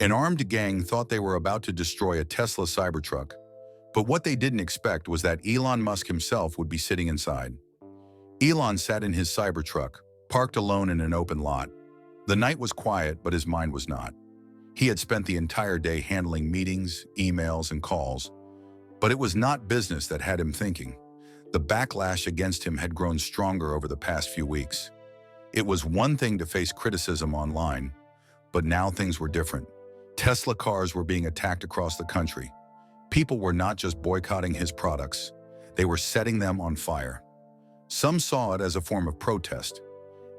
An armed gang thought they were about to destroy a Tesla Cybertruck, but what they didn't expect was that Elon Musk himself would be sitting inside. Elon sat in his Cybertruck, parked alone in an open lot. The night was quiet, but his mind was not. He had spent the entire day handling meetings, emails, and calls, but it was not business that had him thinking. The backlash against him had grown stronger over the past few weeks. It was one thing to face criticism online, but now things were different. Tesla cars were being attacked across the country. People were not just boycotting his products, they were setting them on fire. Some saw it as a form of protest.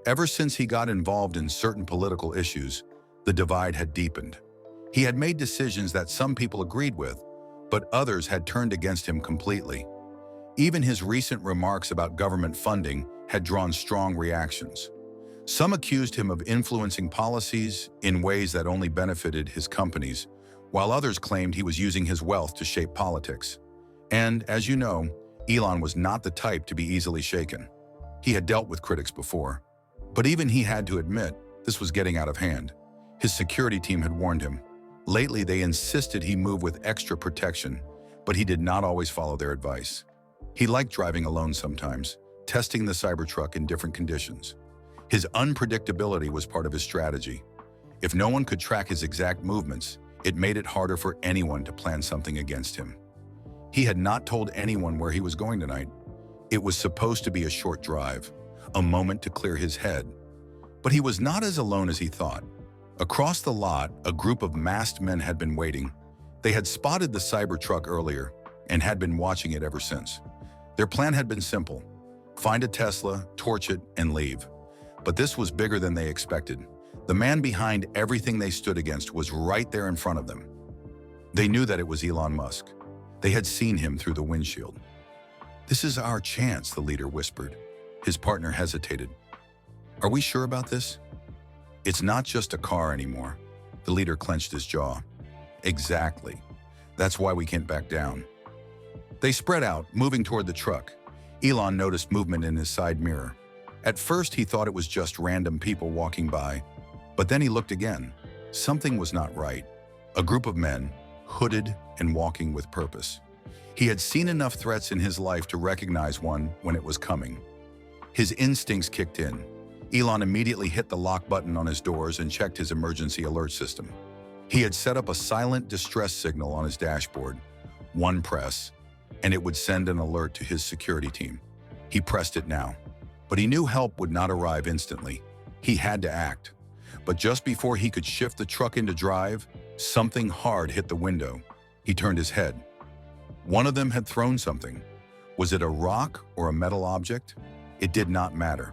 Ever since he got involved in certain political issues, the divide had deepened. He had made decisions that some people agreed with, but others had turned against him completely. Even his recent remarks about government funding had drawn strong reactions. Some accused him of influencing policies in ways that only benefited his companies, while others claimed he was using his wealth to shape politics. And, as you know, Elon was not the type to be easily shaken. He had dealt with critics before. But even he had to admit this was getting out of hand. His security team had warned him. Lately, they insisted he move with extra protection, but he did not always follow their advice. He liked driving alone sometimes, testing the Cybertruck in different conditions. His unpredictability was part of his strategy. If no one could track his exact movements, it made it harder for anyone to plan something against him. He had not told anyone where he was going tonight. It was supposed to be a short drive, a moment to clear his head. But he was not as alone as he thought. Across the lot, a group of masked men had been waiting. They had spotted the Cybertruck earlier and had been watching it ever since. Their plan had been simple: find a Tesla, torch it, and leave. But this was bigger than they expected. The man behind everything they stood against was right there in front of them. They knew that it was Elon Musk. They had seen him through the windshield. "This is our chance," the leader whispered. His partner hesitated. "Are we sure about this?" "It's not just a car anymore." The leader clenched his jaw. "Exactly. That's why we can't back down." They spread out, moving toward the truck. Elon noticed movement in his side mirror. At first, he thought it was just random people walking by, but then he looked again. Something was not right. A group of men, hooded and walking with purpose. He had seen enough threats in his life to recognize one when it was coming. His instincts kicked in. Elon immediately hit the lock button on his doors and checked his emergency alert system. He had set up a silent distress signal on his dashboard. One press, and it would send an alert to his security team. He pressed it now. But he knew help would not arrive instantly. He had to act. But just before he could shift the truck into drive, something hard hit the window. He turned his head. One of them had thrown something. Was it a rock or a metal object? It did not matter.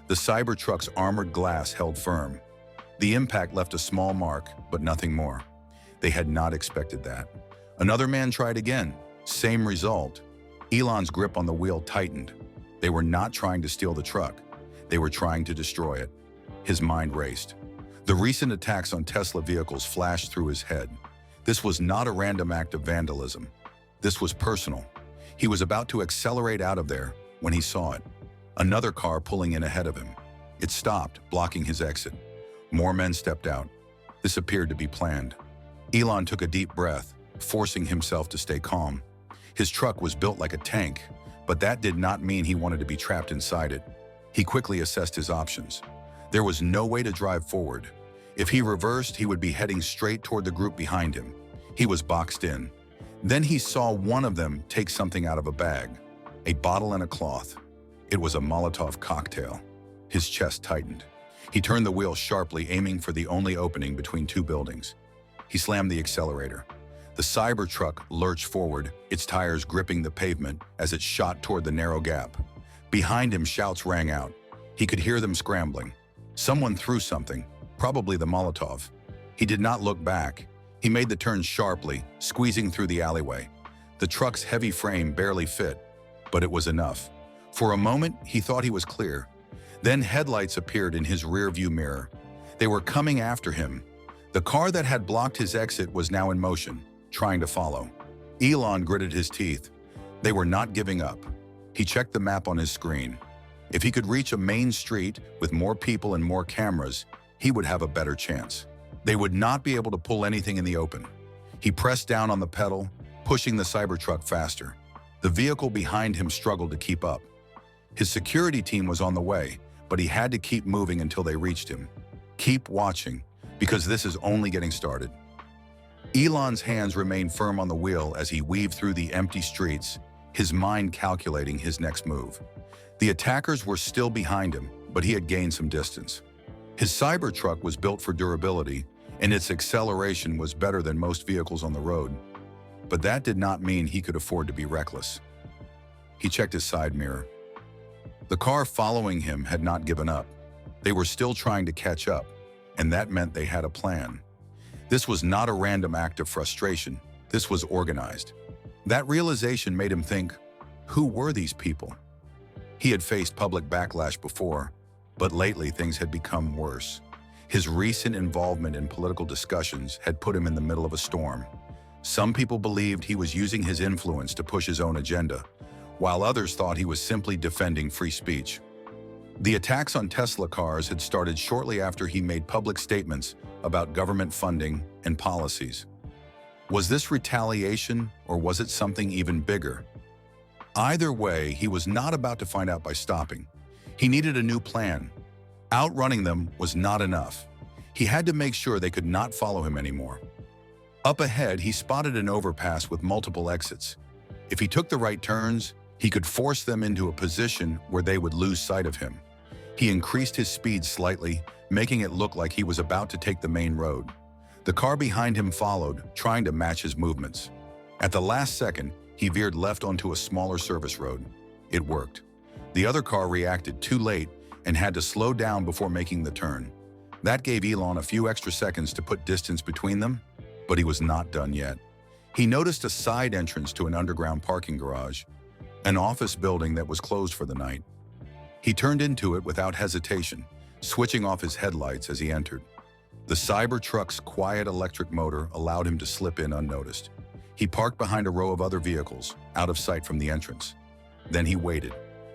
The Cybertruck's armored glass held firm. The impact left a small mark, but nothing more. They had not expected that. Another man tried again. Same result. Elon's grip on the wheel tightened. They were not trying to steal the truck. They were trying to destroy it. His mind raced. The recent attacks on Tesla vehicles flashed through his head. This was not a random act of vandalism. This was personal. He was about to accelerate out of there when he saw it. Another car pulling in ahead of him. It stopped, blocking his exit. More men stepped out. This appeared to be planned. Elon took a deep breath, forcing himself to stay calm. His truck was built like a tank, but that did not mean he wanted to be trapped inside it. He quickly assessed his options. There was no way to drive forward. If he reversed, he would be heading straight toward the group behind him. He was boxed in. Then he saw one of them take something out of a bag, a bottle and a cloth. It was a Molotov cocktail. His chest tightened. He turned the wheel sharply, aiming for the only opening between two buildings. He slammed the accelerator. The Cybertruck lurched forward, its tires gripping the pavement as it shot toward the narrow gap. Behind him, shouts rang out. He could hear them scrambling. Someone threw something, probably the Molotov. He did not look back. He made the turn sharply, squeezing through the alleyway. The truck's heavy frame barely fit, but it was enough. For a moment, he thought he was clear. Then headlights appeared in his rearview mirror. They were coming after him. The car that had blocked his exit was now in motion, trying to follow. Elon gritted his teeth. They were not giving up. He checked the map on his screen. If he could reach a main street with more people and more cameras, he would have a better chance. They would not be able to pull anything in the open. He pressed down on the pedal, pushing the Cybertruck faster. The vehicle behind him struggled to keep up. His security team was on the way, but he had to keep moving until they reached him. Keep watching, because this is only getting started. Elon's hands remained firm on the wheel as he weaved through the empty streets, his mind calculating his next move. The attackers were still behind him, but he had gained some distance. His Cybertruck was built for durability, and its acceleration was better than most vehicles on the road. But that did not mean he could afford to be reckless. He checked his side mirror. The car following him had not given up. They were still trying to catch up, and that meant they had a plan. This was not a random act of frustration. This was organized. That realization made him think, who were these people? He had faced public backlash before, but lately things had become worse. His recent involvement in political discussions had put him in the middle of a storm. Some people believed he was using his influence to push his own agenda, while others thought he was simply defending free speech. The attacks on Tesla cars had started shortly after he made public statements about government funding and policies. Was this retaliation, or was it something even bigger? Either way, he was not about to find out by stopping. He needed a new plan. Outrunning them was not enough. He had to make sure they could not follow him anymore. Up ahead, he spotted an overpass with multiple exits. If he took the right turns, he could force them into a position where they would lose sight of him. He increased his speed slightly, making it look like he was about to take the main road. The car behind him followed, trying to match his movements. At the last second, he veered left onto a smaller service road. It worked. The other car reacted too late and had to slow down before making the turn. That gave Elon a few extra seconds to put distance between them, but he was not done yet. He noticed a side entrance to an underground parking garage, an office building that was closed for the night. He turned into it without hesitation, switching off his headlights as he entered. The Cybertruck's quiet electric motor allowed him to slip in unnoticed. He parked behind a row of other vehicles, out of sight from the entrance. Then he waited.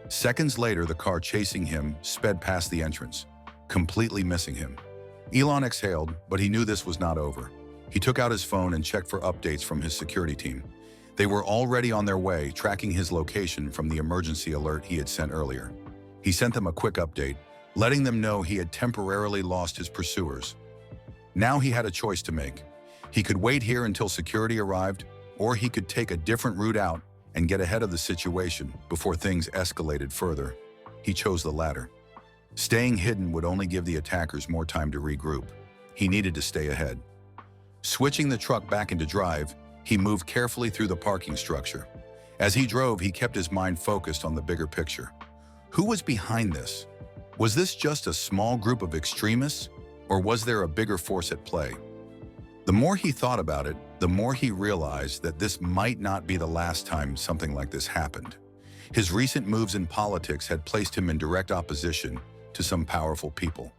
Seconds later, the car chasing him sped past the entrance, completely missing him. Elon exhaled, but he knew this was not over. He took out his phone and checked for updates from his security team. They were already on their way, tracking his location from the emergency alert he had sent earlier. He sent them a quick update, letting them know he had temporarily lost his pursuers. Now he had a choice to make. He could wait here until security arrived, or he could take a different route out and get ahead of the situation before things escalated further. He chose the latter. Staying hidden would only give the attackers more time to regroup. He needed to stay ahead. Switching the truck back into drive, he moved carefully through the parking structure. As he drove, he kept his mind focused on the bigger picture. Who was behind this? Was this just a small group of extremists, or was there a bigger force at play? The more he thought about it, the more he realized that this might not be the last time something like this happened. His recent moves in politics had placed him in direct opposition to some powerful people.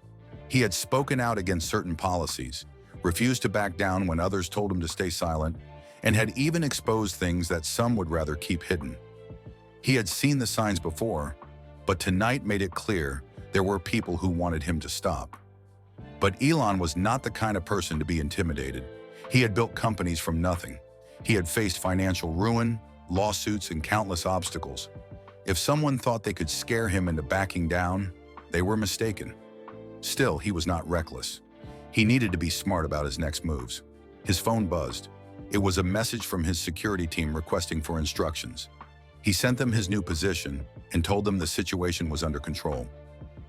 He had spoken out against certain policies, refused to back down when others told him to stay silent, and had even exposed things that some would rather keep hidden. He had seen the signs before, but tonight made it clear there were people who wanted him to stop. But Elon was not the kind of person to be intimidated. He had built companies from nothing. He had faced financial ruin, lawsuits, and countless obstacles. If someone thought they could scare him into backing down, they were mistaken. Still, he was not reckless. He needed to be smart about his next moves. His phone buzzed. It was a message from his security team requesting for instructions. He sent them his new position and told them the situation was under control.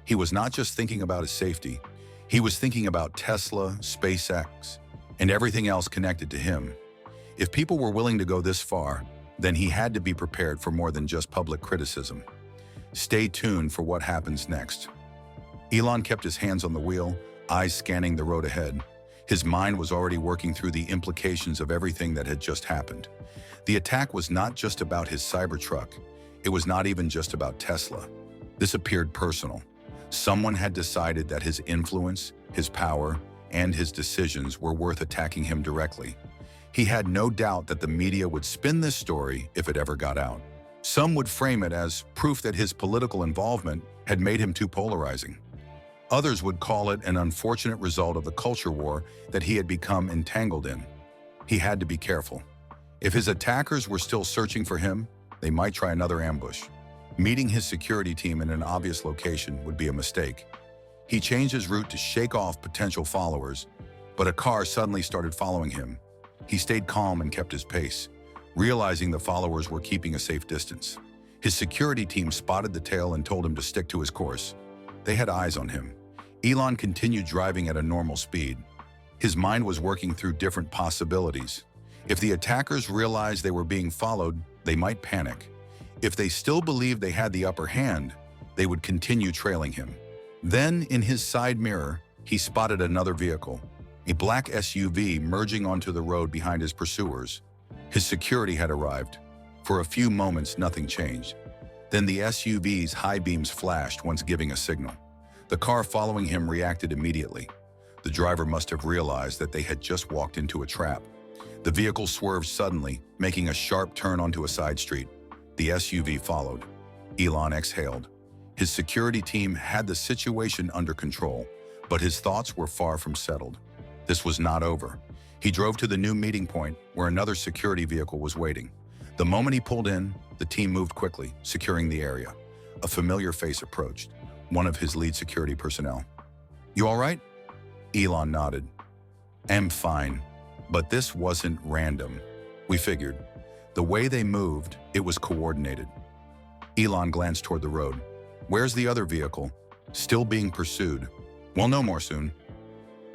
He was not just thinking about his safety. He was thinking about Tesla, SpaceX, and everything else connected to him. If people were willing to go this far, then he had to be prepared for more than just public criticism. Stay tuned for what happens next. Elon kept his hands on the wheel, eyes scanning the road ahead. His mind was already working through the implications of everything that had just happened. The attack was not just about his Cybertruck. It was not even just about Tesla. This appeared personal. Someone had decided that his influence, his power, and his decisions were worth attacking him directly. He had no doubt that the media would spin this story if it ever got out. Some would frame it as proof that his political involvement had made him too polarizing. Others would call it an unfortunate result of the culture war that he had become entangled in. He had to be careful. If his attackers were still searching for him, they might try another ambush. Meeting his security team in an obvious location would be a mistake. He changed his route to shake off potential followers, but a car suddenly started following him. He stayed calm and kept his pace, realizing the followers were keeping a safe distance. His security team spotted the tail and told him to stick to his course. They had eyes on him. Elon continued driving at a normal speed. His mind was working through different possibilities. If the attackers realized they were being followed, they might panic. If they still believed they had the upper hand, they would continue trailing him. Then, in his side mirror, he spotted another vehicle, a black SUV merging onto the road behind his pursuers. His security had arrived. For a few moments, nothing changed. Then the SUV's high beams flashed, once giving a signal. The car following him reacted immediately. The driver must have realized that they had just walked into a trap. The vehicle swerved suddenly, making a sharp turn onto a side street. The SUV followed. Elon exhaled. His security team had the situation under control, but his thoughts were far from settled. This was not over. He drove to the new meeting point where another security vehicle was waiting. The moment he pulled in, the team moved quickly, securing the area. A familiar face approached, one of his lead security personnel. "You all right?" Elon nodded. "I'm fine. But this wasn't random. We figured. The way they moved, it was coordinated." Elon glanced toward the road. "Where's the other vehicle? Still being pursued." "We'll know more soon."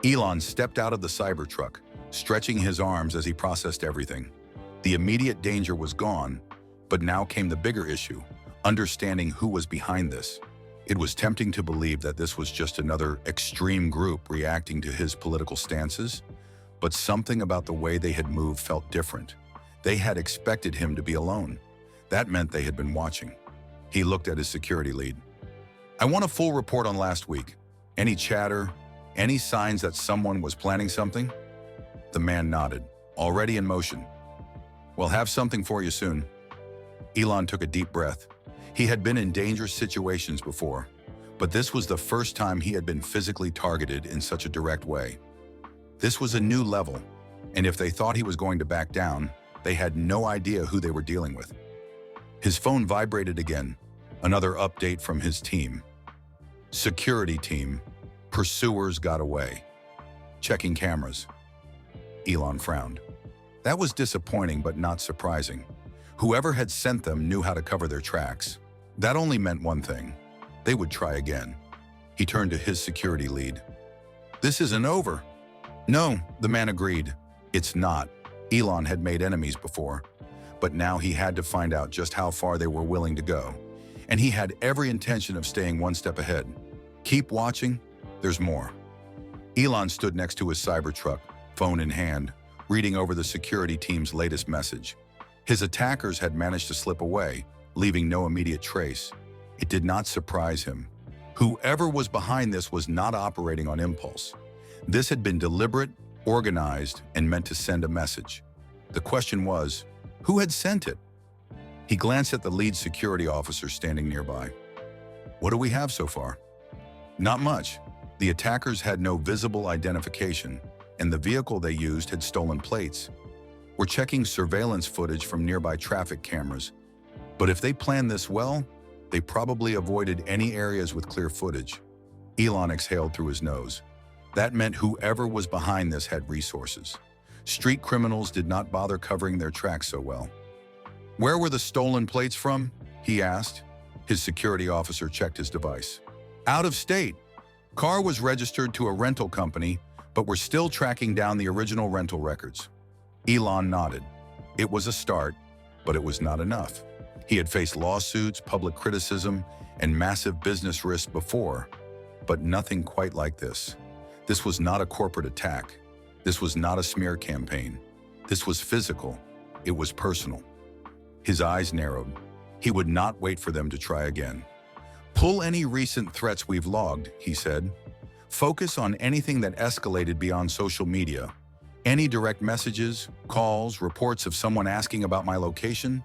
Elon stepped out of the Cybertruck, stretching his arms as he processed everything. The immediate danger was gone, but now came the bigger issue, understanding who was behind this. It was tempting to believe that this was just another extreme group reacting to his political stances, but something about the way they had moved felt different. They had expected him to be alone. That meant they had been watching. He looked at his security lead. "I want a full report on last week. Any chatter? Any signs that someone was planning something?" The man nodded. "Already in motion. We'll have something for you soon." Elon took a deep breath. He had been in dangerous situations before, but this was the first time he had been physically targeted in such a direct way. This was a new level, and if they thought he was going to back down, they had no idea who they were dealing with. His phone vibrated again, another update from his team. "Security team, pursuers got away. Checking cameras." Elon frowned. That was disappointing but not surprising. Whoever had sent them knew how to cover their tracks. That only meant one thing. They would try again. He turned to his security lead. "This isn't over." "No," the man agreed. "It's not." Elon had made enemies before, but now he had to find out just how far they were willing to go. And he had every intention of staying one step ahead. "Keep watching, there's more." Elon stood next to his Cybertruck, phone in hand, reading over the security team's latest message. His attackers had managed to slip away, leaving no immediate trace. It did not surprise him. Whoever was behind this was not operating on impulse. This had been deliberate, organized, and meant to send a message. The question was, who had sent it? He glanced at the lead security officer standing nearby. "What do we have so far?" "Not much." The attackers had no visible identification, and the vehicle they used had stolen plates. "We're checking surveillance footage from nearby traffic cameras. But if they planned this well, they probably avoided any areas with clear footage." Elon exhaled through his nose. That meant whoever was behind this had resources. Street criminals did not bother covering their tracks so well. "Where were the stolen plates from?" he asked. His security officer checked his device. "Out of state. Car was registered to a rental company, but we're still tracking down the original rental records." Elon nodded. It was a start, but it was not enough. He had faced lawsuits, public criticism, and massive business risks before, but nothing quite like this. This was not a corporate attack. This was not a smear campaign. This was physical. It was personal. His eyes narrowed. He would not wait for them to try again. "Pull any recent threats we've logged," he said. "Focus on anything that escalated beyond social media. Any direct messages, calls, reports of someone asking about my location,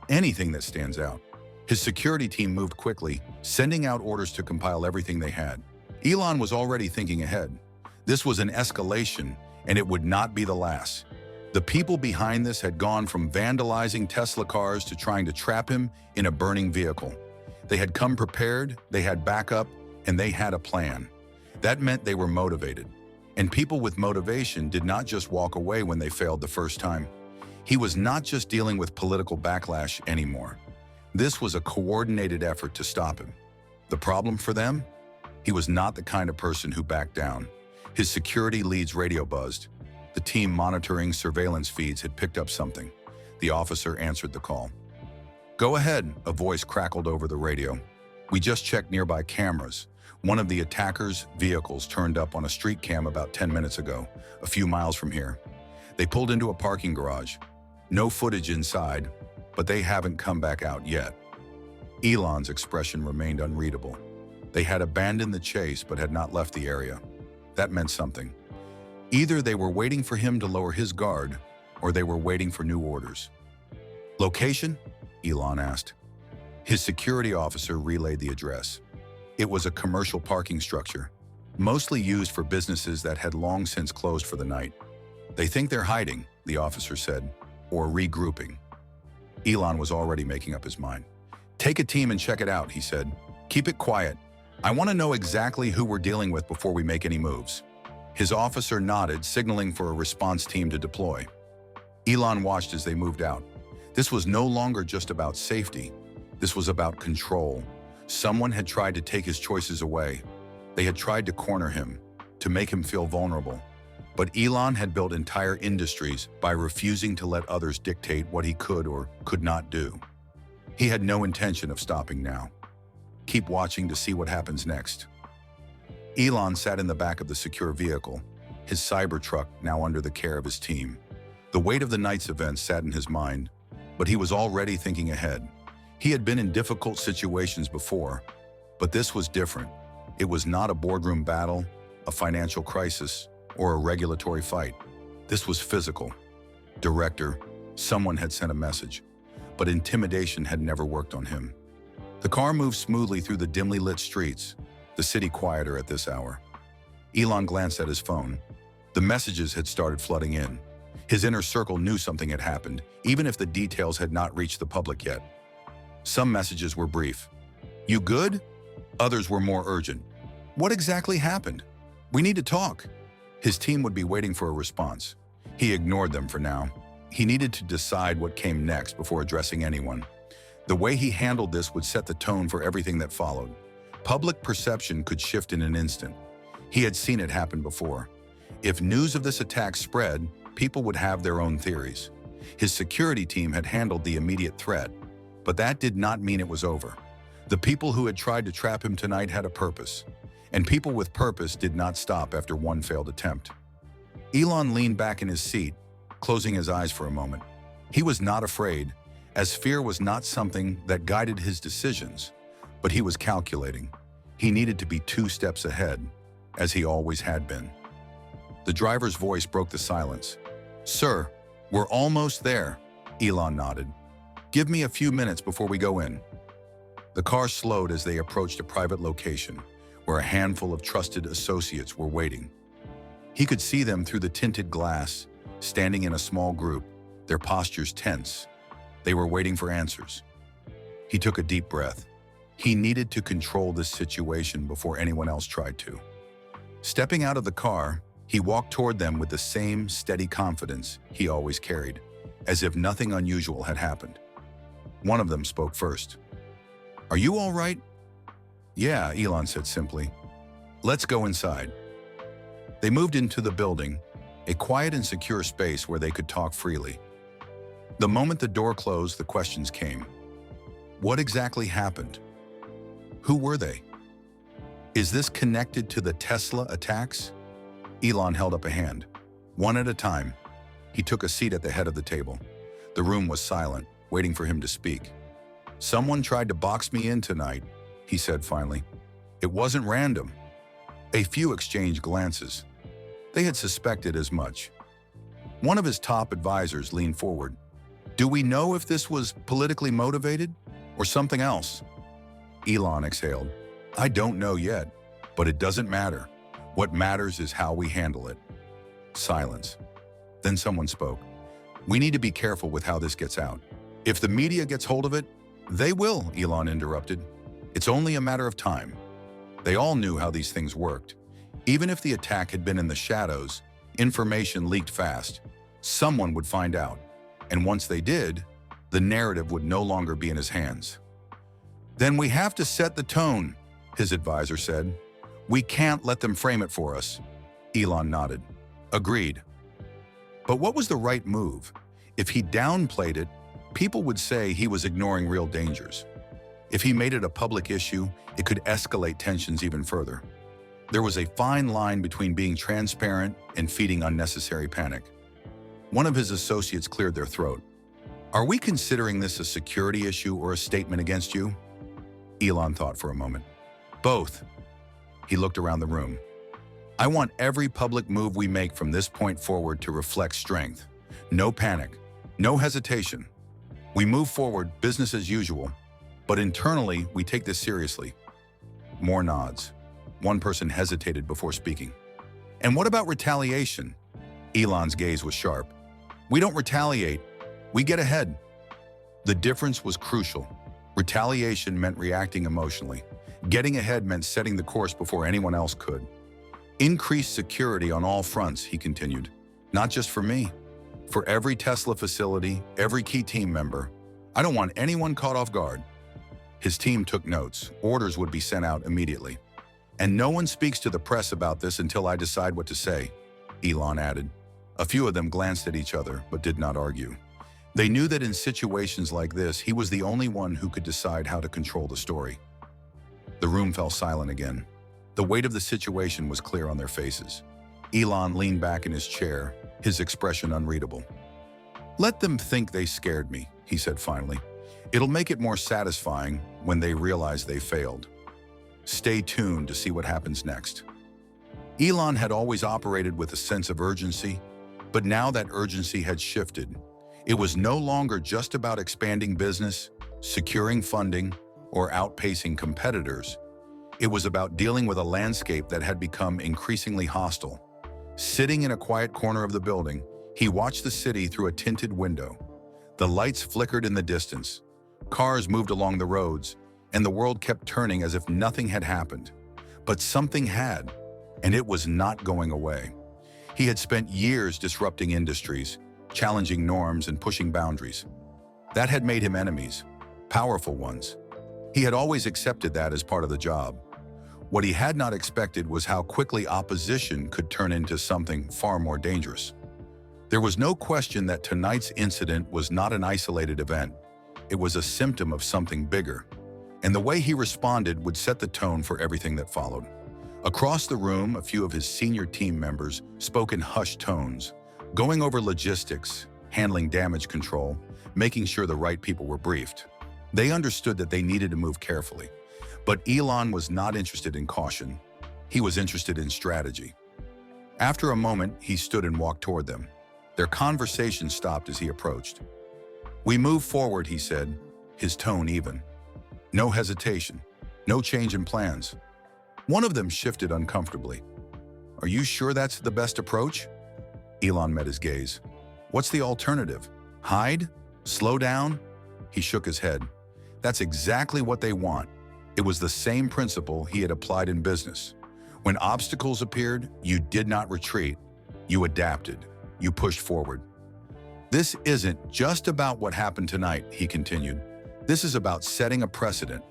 anything that stands out." His security team moved quickly, sending out orders to compile everything they had. Elon was already thinking ahead. This was an escalation, and it would not be the last. The people behind this had gone from vandalizing Tesla cars to trying to trap him in a burning vehicle. They had come prepared, they had backup, and they had a plan. That meant they were motivated. And people with motivation did not just walk away when they failed the first time. He was not just dealing with political backlash anymore. This was a coordinated effort to stop him. The problem for them? He was not the kind of person who backed down. His security lead's radio buzzed. The team monitoring surveillance feeds had picked up something. The officer answered the call. "Go ahead," a voice crackled over the radio. "We just checked nearby cameras. One of the attackers' vehicles turned up on a street cam about 10 minutes ago, a few miles from here. They pulled into a parking garage. No footage inside, but they haven't come back out yet." Elon's expression remained unreadable. They had abandoned the chase but had not left the area. That meant something. Either they were waiting for him to lower his guard, or they were waiting for new orders. "Location?" Elon asked. His security officer relayed the address. It was a commercial parking structure, mostly used for businesses that had long since closed for the night. "They think they're hiding," the officer said, "or regrouping." Elon was already making up his mind. "Take a team and check it out," he said. "Keep it quiet. I want to know exactly who we're dealing with before we make any moves." His officer nodded, signaling for a response team to deploy. Elon watched as they moved out. This was no longer just about safety. This was about control. Someone had tried to take his choices away. They had tried to corner him, to make him feel vulnerable. But Elon had built entire industries by refusing to let others dictate what he could or could not do. He had no intention of stopping now. Keep watching to see what happens next. Elon sat in the back of the secure vehicle, his Cybertruck now under the care of his team. The weight of the night's events sat in his mind, but he was already thinking ahead. He had been in difficult situations before, but this was different. It was not a boardroom battle, a financial crisis, or a regulatory fight. This was physical. "Director," someone had sent a message, but intimidation had never worked on him. The car moved smoothly through the dimly lit streets, the city quieter at this hour. Elon glanced at his phone. The messages had started flooding in. His inner circle knew something had happened, even if the details had not reached the public yet. Some messages were brief. "You good?" Others were more urgent. "What exactly happened? We need to talk." His team would be waiting for a response. He ignored them for now. He needed to decide what came next before addressing anyone. The way he handled this would set the tone for everything that followed. Public perception could shift in an instant. He had seen it happen before. If news of this attack spread, people would have their own theories. His security team had handled the immediate threat, but that did not mean it was over. The people who had tried to trap him tonight had a purpose, and people with purpose did not stop after one failed attempt. Elon leaned back in his seat, closing his eyes for a moment. He was not afraid, as fear was not something that guided his decisions, but he was calculating. He needed to be 2 steps ahead, as he always had been. The driver's voice broke the silence. "Sir, we're almost there," Elon nodded. "Give me a few minutes before we go in." The car slowed as they approached a private location, where a handful of trusted associates were waiting. He could see them through the tinted glass, standing in a small group, their postures tense. They were waiting for answers. He took a deep breath. He needed to control this situation before anyone else tried to. Stepping out of the car, he walked toward them with the same steady confidence he always carried, as if nothing unusual had happened. One of them spoke first. "Are you all right?" "Yeah," Elon said simply. "Let's go inside." They moved into the building, a quiet and secure space where they could talk freely. The moment the door closed, the questions came. What exactly happened? Who were they? Is this connected to the Tesla attacks? Elon held up a hand. One at a time. He took a seat at the head of the table. The room was silent, waiting for him to speak. "Someone tried to box me in tonight," he said finally. "It wasn't random." A few exchanged glances. They had suspected as much. One of his top advisors leaned forward. "Do we know if this was politically motivated or something else?" Elon exhaled. "I don't know yet. But it doesn't matter. What matters is how we handle it. Silence. Then someone spoke. We need to be careful with how this gets out. If the media gets hold of it, they will, Elon interrupted. It's only a matter of time. They all knew how these things worked. Even if the attack had been in the shadows, information leaked fast. Someone would find out. And once they did, the narrative would no longer be in his hands. Then we have to set the tone, his advisor said. We can't let them frame it for us. Elon nodded. Agreed. But what was the right move? If he downplayed it, people would say he was ignoring real dangers. If he made it a public issue, it could escalate tensions even further. There was a fine line between being transparent and feeding unnecessary panic. One of his associates cleared their throat. Are we considering this a security issue or a statement against you? Elon thought for a moment. Both. He looked around the room. I want every public move we make from this point forward to reflect strength. No panic, no hesitation. We move forward, business as usual, but internally we take this seriously. More nods. One person hesitated before speaking. And what about retaliation? Elon's gaze was sharp. We don't retaliate, we get ahead. The difference was crucial. Retaliation meant reacting emotionally. Getting ahead meant setting the course before anyone else could. Increased security on all fronts, he continued. Not just for me. For every Tesla facility, every key team member. I don't want anyone caught off guard. His team took notes. Orders would be sent out immediately. And no one speaks to the press about this until I decide what to say, Elon added. A few of them glanced at each other, but did not argue. They knew that in situations like this, he was the only one who could decide how to control the story. The room fell silent again. The weight of the situation was clear on their faces. Elon leaned back in his chair, his expression unreadable. Let them think they scared me, he said finally. It'll make it more satisfying when they realize they failed. Stay tuned to see what happens next. Elon had always operated with a sense of urgency, but now that urgency had shifted. It was no longer just about expanding business, securing funding, or outpacing competitors. It was about dealing with a landscape that had become increasingly hostile. Sitting in a quiet corner of the building, he watched the city through a tinted window. The lights flickered in the distance. Cars moved along the roads, and the world kept turning as if nothing had happened. But something had, and it was not going away. He had spent years disrupting industries, challenging norms and pushing boundaries. That had made him enemies, powerful ones. He had always accepted that as part of the job. What he had not expected was how quickly opposition could turn into something far more dangerous. There was no question that tonight's incident was not an isolated event. It was a symptom of something bigger, and the way he responded would set the tone for everything that followed. Across the room, a few of his senior team members spoke in hushed tones, going over logistics, handling damage control, making sure the right people were briefed. They understood that they needed to move carefully. But Elon was not interested in caution. He was interested in strategy. After a moment, he stood and walked toward them. Their conversation stopped as he approached. We move forward, he said, his tone even. No hesitation, no change in plans. One of them shifted uncomfortably. Are you sure that's the best approach? Elon met his gaze. What's the alternative? Hide? Slow down? He shook his head. That's exactly what they want. It was the same principle he had applied in business. When obstacles appeared, you did not retreat. You adapted. You pushed forward. This isn't just about what happened tonight, he continued. This is about setting a precedent.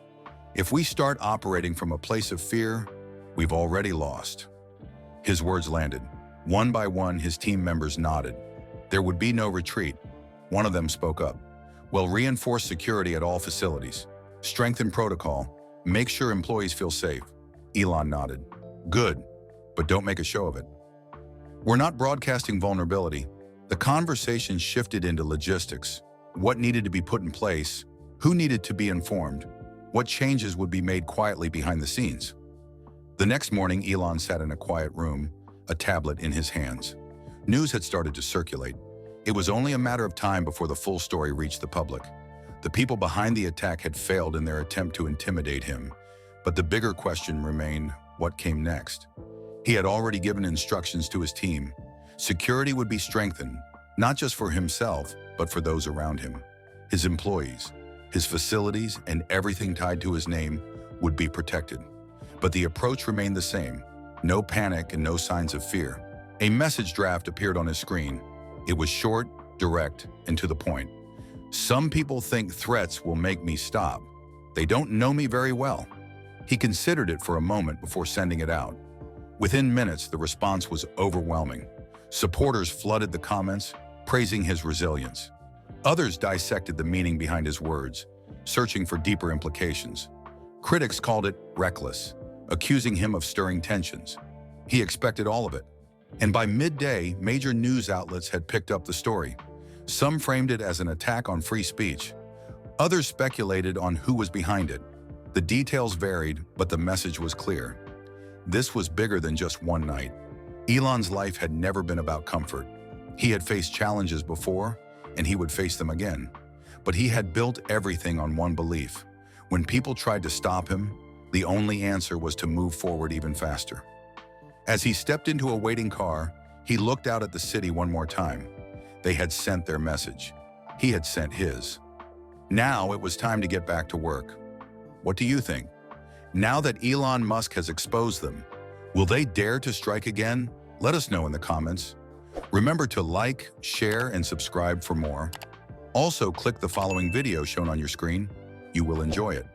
If we start operating from a place of fear, we've already lost. His words landed. One by one, his team members nodded. There would be no retreat. One of them spoke up. We'll reinforce security at all facilities. Strengthen protocol. Make sure employees feel safe. Elon nodded. Good, but don't make a show of it. We're not broadcasting vulnerability. The conversation shifted into logistics. What needed to be put in place? Who needed to be informed? What changes would be made quietly behind the scenes? The next morning, Elon sat in a quiet room, a tablet in his hands. News had started to circulate. It was only a matter of time before the full story reached the public. The people behind the attack had failed in their attempt to intimidate him. But the bigger question remained, what came next. He had already given instructions to his team. Security would be strengthened, not just for himself, but for those around him. His employees, his facilities, and everything tied to his name would be protected. But the approach remained the same. No panic and no signs of fear. A message draft appeared on his screen. It was short, direct, and to the point. Some people think threats will make me stop. They don't know me very well. He considered it for a moment before sending it out. Within minutes, the response was overwhelming. Supporters flooded the comments, praising his resilience. Others dissected the meaning behind his words, searching for deeper implications. Critics called it reckless, accusing him of stirring tensions. He expected all of it. And by midday, major news outlets had picked up the story. Some framed it as an attack on free speech. Others speculated on who was behind it. The details varied, but the message was clear. This was bigger than just one night. Elon's life had never been about comfort. He had faced challenges before, and he would face them again. But he had built everything on one belief. When people tried to stop him, the only answer was to move forward even faster. As he stepped into a waiting car, he looked out at the city one more time. They had sent their message. He had sent his. Now it was time to get back to work. What do you think? Now that Elon Musk has exposed them, will they dare to strike again? Let us know in the comments. Remember to like, share, and subscribe for more. Also, click the following video shown on your screen. You will enjoy it.